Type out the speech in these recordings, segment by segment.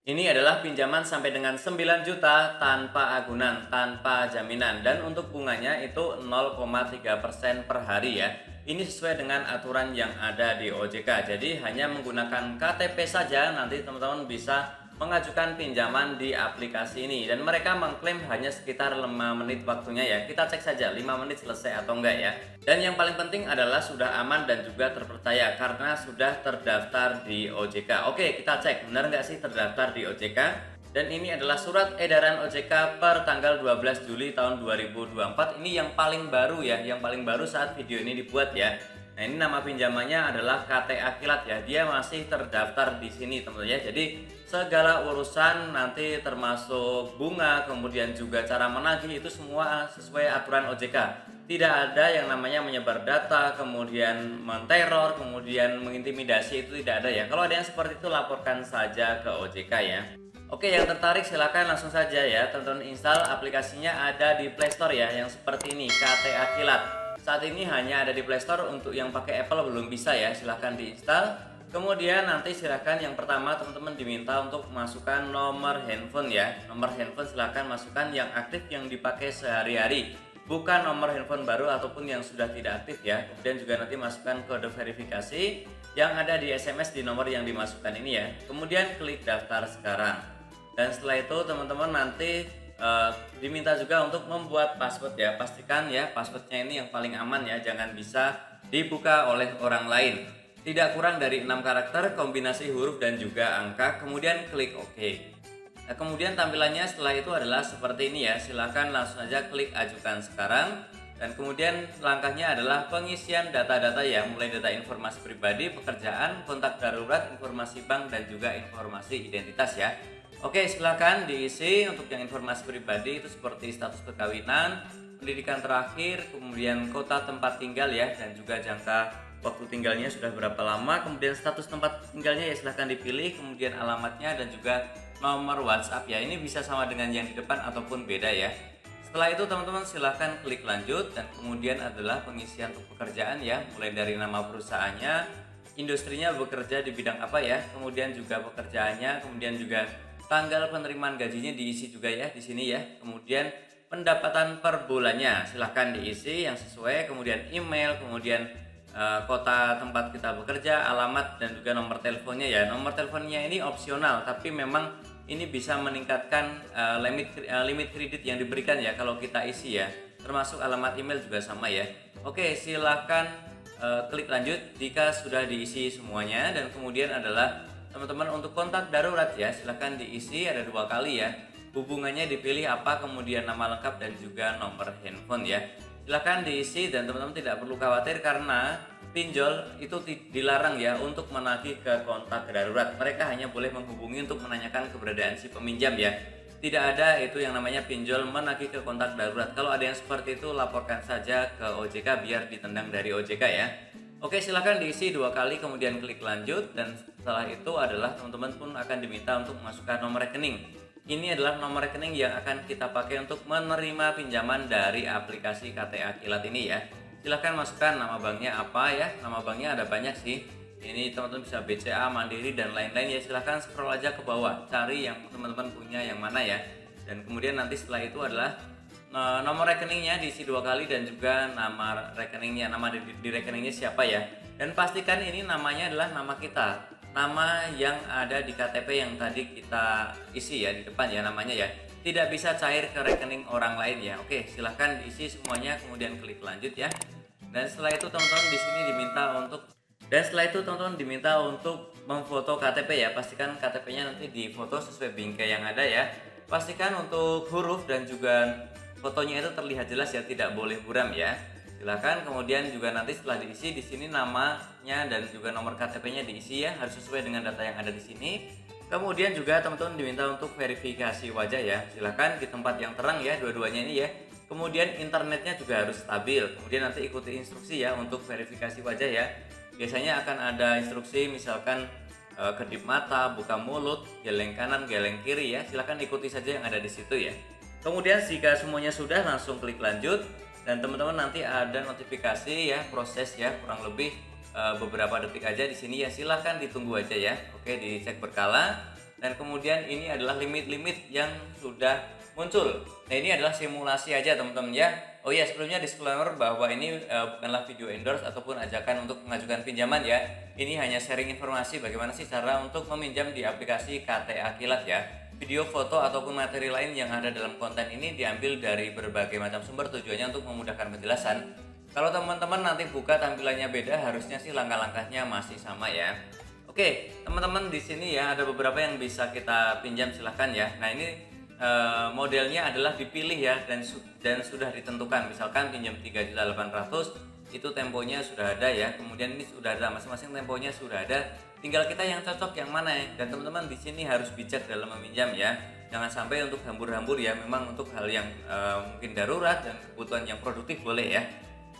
Ini adalah pinjaman sampai dengan 9 juta tanpa agunan, tanpa jaminan. Dan untuk bunganya itu 0,3% per hari ya. Ini sesuai dengan aturan yang ada di OJK. Jadi hanya menggunakan KTP saja nanti teman-teman bisa mengajukan pinjaman di aplikasi ini. Dan mereka mengklaim hanya sekitar 5 menit waktunya ya. Kita cek saja 5 menit selesai atau enggak ya. Dan yang paling penting adalah sudah aman dan juga terpercaya karena sudah terdaftar di OJK. Oke, kita cek benar nggak sih terdaftar di OJK. Dan ini adalah surat edaran OJK per tanggal 12 Juli tahun 2024. Ini yang paling baru ya, yang paling baru saat video ini dibuat ya. Nah, ini nama pinjamannya adalah KTA Kilat ya. Dia masih terdaftar di sini teman-teman ya. Jadi segala urusan nanti termasuk bunga, kemudian juga cara menagih itu semua sesuai aturan OJK. Tidak ada yang namanya menyebar data, kemudian menteror, kemudian mengintimidasi, itu tidak ada ya. Kalau ada yang seperti itu laporkan saja ke OJK ya. Oke, yang tertarik silahkan langsung saja ya teman-teman install aplikasinya, ada di Play Store ya, yang seperti ini KTA Kilat. Saat ini hanya ada di Play Store, untuk yang pakai Apple belum bisa ya, silahkan diinstal. Kemudian nanti silahkan yang pertama teman-teman diminta untuk masukkan nomor handphone ya. Nomor handphone silahkan masukkan yang aktif yang dipakai sehari-hari, bukan nomor handphone baru ataupun yang sudah tidak aktif ya. Kemudian juga nanti masukkan kode verifikasi yang ada di SMS di nomor yang dimasukkan ini ya. Kemudian klik daftar sekarang. Dan setelah itu teman-teman nanti diminta juga untuk membuat password ya. Pastikan ya passwordnya ini yang paling aman ya, jangan bisa dibuka oleh orang lain. Tidak kurang dari 6 karakter, kombinasi huruf dan juga angka, kemudian klik OK. Nah, kemudian tampilannya setelah itu adalah seperti ini ya. Silahkan langsung saja klik ajukan sekarang. Dan kemudian langkahnya adalah pengisian data-data ya, mulai data informasi pribadi, pekerjaan, kontak darurat, informasi bank, dan juga informasi identitas ya. Oke, silahkan diisi. Untuk yang informasi pribadi itu seperti status perkawinan, pendidikan terakhir, kemudian kota tempat tinggal ya, dan juga jangka waktu tinggalnya sudah berapa lama, kemudian status tempat tinggalnya ya silahkan dipilih, kemudian alamatnya dan juga nomor WhatsApp ya. Ini bisa sama dengan yang di depan ataupun beda ya. Setelah itu teman-teman silahkan klik lanjut, dan kemudian adalah pengisian untuk pekerjaan ya, mulai dari nama perusahaannya, industrinya bekerja di bidang apa ya, kemudian juga pekerjaannya, kemudian juga tanggal penerimaan gajinya diisi juga ya di sini ya. Kemudian pendapatan per bulannya silahkan diisi yang sesuai, kemudian email, kemudian kota tempat kita bekerja, alamat, dan juga nomor teleponnya ya. Nomor teleponnya ini opsional, tapi memang ini bisa meningkatkan limit kredit yang diberikan ya kalau kita isi ya. Termasuk alamat email juga sama ya. Oke, silahkan klik lanjut jika sudah diisi semuanya. Dan kemudian adalah teman-teman untuk kontak darurat ya, silahkan diisi, ada 2 kali ya. Hubungannya dipilih apa, kemudian nama lengkap dan juga nomor handphone ya. Silahkan diisi, dan teman-teman tidak perlu khawatir karena pinjol itu dilarang ya untuk menagih ke kontak darurat. Mereka hanya boleh menghubungi untuk menanyakan keberadaan si peminjam ya. Tidak ada itu yang namanya pinjol menagih ke kontak darurat. Kalau ada yang seperti itu laporkan saja ke OJK biar ditendang dari OJK ya. Oke, silahkan diisi 2 kali kemudian klik lanjut, dan setelah itu adalah teman-teman pun akan diminta untuk memasukkan nomor rekening. Ini adalah nomor rekening yang akan kita pakai untuk menerima pinjaman dari aplikasi KTA Kilat ini ya. Silahkan masukkan nama banknya apa ya. Nama banknya ada banyak sih. Ini teman-teman bisa BCA, Mandiri, dan lain-lain ya. Silahkan scroll aja ke bawah, cari yang teman-teman punya yang mana ya. Dan kemudian nanti setelah itu adalah nomor rekeningnya diisi 2 kali, dan juga nama rekeningnya, nama di rekeningnya siapa ya. Dan pastikan ini namanya adalah nama kita, nama yang ada di KTP yang tadi kita isi ya di depan ya namanya ya. Tidak bisa cair ke rekening orang lain ya. Oke, silahkan diisi semuanya kemudian klik lanjut ya. Dan setelah itu teman-teman di sini diminta untuk memfoto KTP ya. Pastikan KTP-nya nanti difoto sesuai bingkai yang ada ya. Pastikan untuk huruf dan juga fotonya itu terlihat jelas ya, tidak boleh buram ya. Silakan kemudian juga nanti setelah diisi di sini namanya dan juga nomor KTP-nya diisi ya, harus sesuai dengan data yang ada di sini. Kemudian juga teman-teman diminta untuk verifikasi wajah ya. Silakan di tempat yang terang ya dua-duanya ini ya. Kemudian internetnya juga harus stabil. Kemudian nanti ikuti instruksi ya untuk verifikasi wajah ya. Biasanya akan ada instruksi misalkan kedip mata, buka mulut, geleng kanan, geleng kiri ya. Silakan ikuti saja yang ada di situ ya. Kemudian jika semuanya sudah, langsung klik lanjut, dan teman-teman nanti ada notifikasi ya, proses ya, kurang lebih beberapa detik aja di sini ya. Silahkan ditunggu aja ya. Oke, dicek berkala. dan kemudian ini adalah limit-limit yang sudah muncul. Nah, ini adalah simulasi aja teman-teman ya. Oh iya, sebelumnya disclaimer bahwa ini bukanlah video endorse ataupun ajakan untuk mengajukan pinjaman ya. Ini hanya sharing informasi bagaimana sih cara untuk meminjam di aplikasi KTA Kilat ya. Video, foto ataupun materi lain yang ada dalam konten ini diambil dari berbagai macam sumber, tujuannya untuk memudahkan penjelasan. Kalau teman-teman nanti buka tampilannya beda, harusnya sih langkah-langkahnya masih sama ya. Oke, teman-teman, di sini ya ada beberapa yang bisa kita pinjam, silahkan ya. Nah, ini modelnya adalah dipilih ya, dan sudah ditentukan. Misalkan pinjam 3.800.000 itu temponya sudah ada ya. Kemudian ini sudah ada, masing-masing temponya sudah ada. Tinggal kita yang cocok yang mana ya. Dan teman-teman di sini harus bijak dalam meminjam ya. Jangan sampai untuk hambur-hambur ya. Memang untuk hal yang mungkin darurat dan kebutuhan yang produktif boleh ya.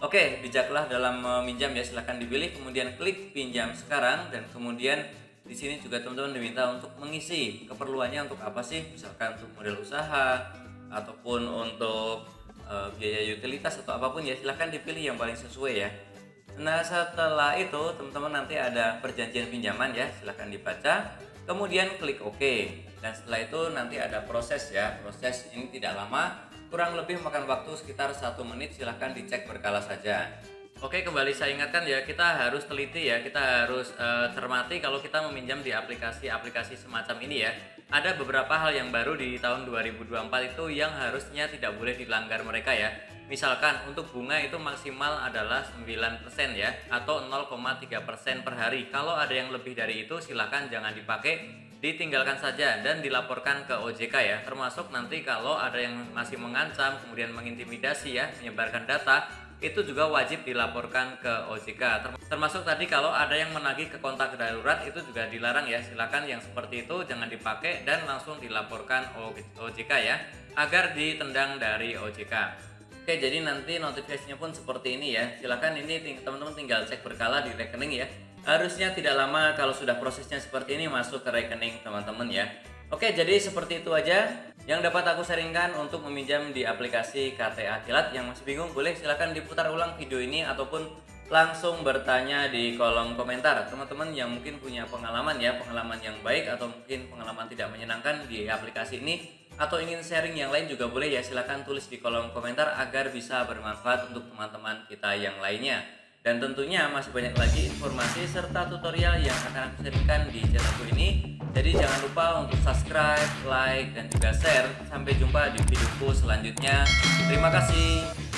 Oke, bijaklah dalam meminjam ya, silahkan dipilih, kemudian klik pinjam sekarang, dan kemudian di sini juga teman-teman diminta untuk mengisi keperluannya untuk apa sih, misalkan untuk modal usaha ataupun untuk biaya utilitas atau apapun ya, silahkan dipilih yang paling sesuai ya. Nah, setelah itu teman-teman nanti ada perjanjian pinjaman ya, silahkan dibaca, kemudian klik OK, dan setelah itu nanti ada proses ya. Proses ini tidak lama, kurang lebih makan waktu sekitar 1 menit, silahkan dicek berkala saja. Oke, kembali saya ingatkan ya, kita harus teliti ya, kita harus cermati kalau kita meminjam di aplikasi-aplikasi semacam ini ya. Ada beberapa hal yang baru di tahun 2024 itu yang harusnya tidak boleh dilanggar mereka ya. Misalkan untuk bunga itu maksimal adalah 9% ya, atau 0,3% per hari. Kalau ada yang lebih dari itu silahkan jangan dipakai, ditinggalkan saja dan dilaporkan ke OJK ya. Termasuk nanti kalau ada yang masih mengancam, kemudian mengintimidasi ya, menyebarkan data, itu juga wajib dilaporkan ke OJK. Termasuk tadi kalau ada yang menagih ke kontak darurat, itu juga dilarang ya. Silakan yang seperti itu jangan dipakai dan langsung dilaporkan OJK ya, agar ditendang dari OJK. Oke, jadi nanti notifikasinya pun seperti ini ya. Silakan ini teman-teman tinggal cek berkala di rekening ya. Harusnya tidak lama kalau sudah prosesnya seperti ini masuk ke rekening teman-teman ya. Oke, jadi seperti itu aja yang dapat aku sharingkan untuk meminjam di aplikasi KTA Kilat. Yang masih bingung boleh silahkan diputar ulang video ini ataupun langsung bertanya di kolom komentar. Teman-teman yang mungkin punya pengalaman ya, pengalaman yang baik atau mungkin pengalaman tidak menyenangkan di aplikasi ini, atau ingin sharing yang lain juga boleh ya, silahkan tulis di kolom komentar agar bisa bermanfaat untuk teman-teman kita yang lainnya. Dan tentunya masih banyak lagi informasi serta tutorial yang akan aku sharingkan di channelku ini. Jadi jangan lupa untuk subscribe, like, dan juga share. Sampai jumpa di videoku selanjutnya. Terima kasih.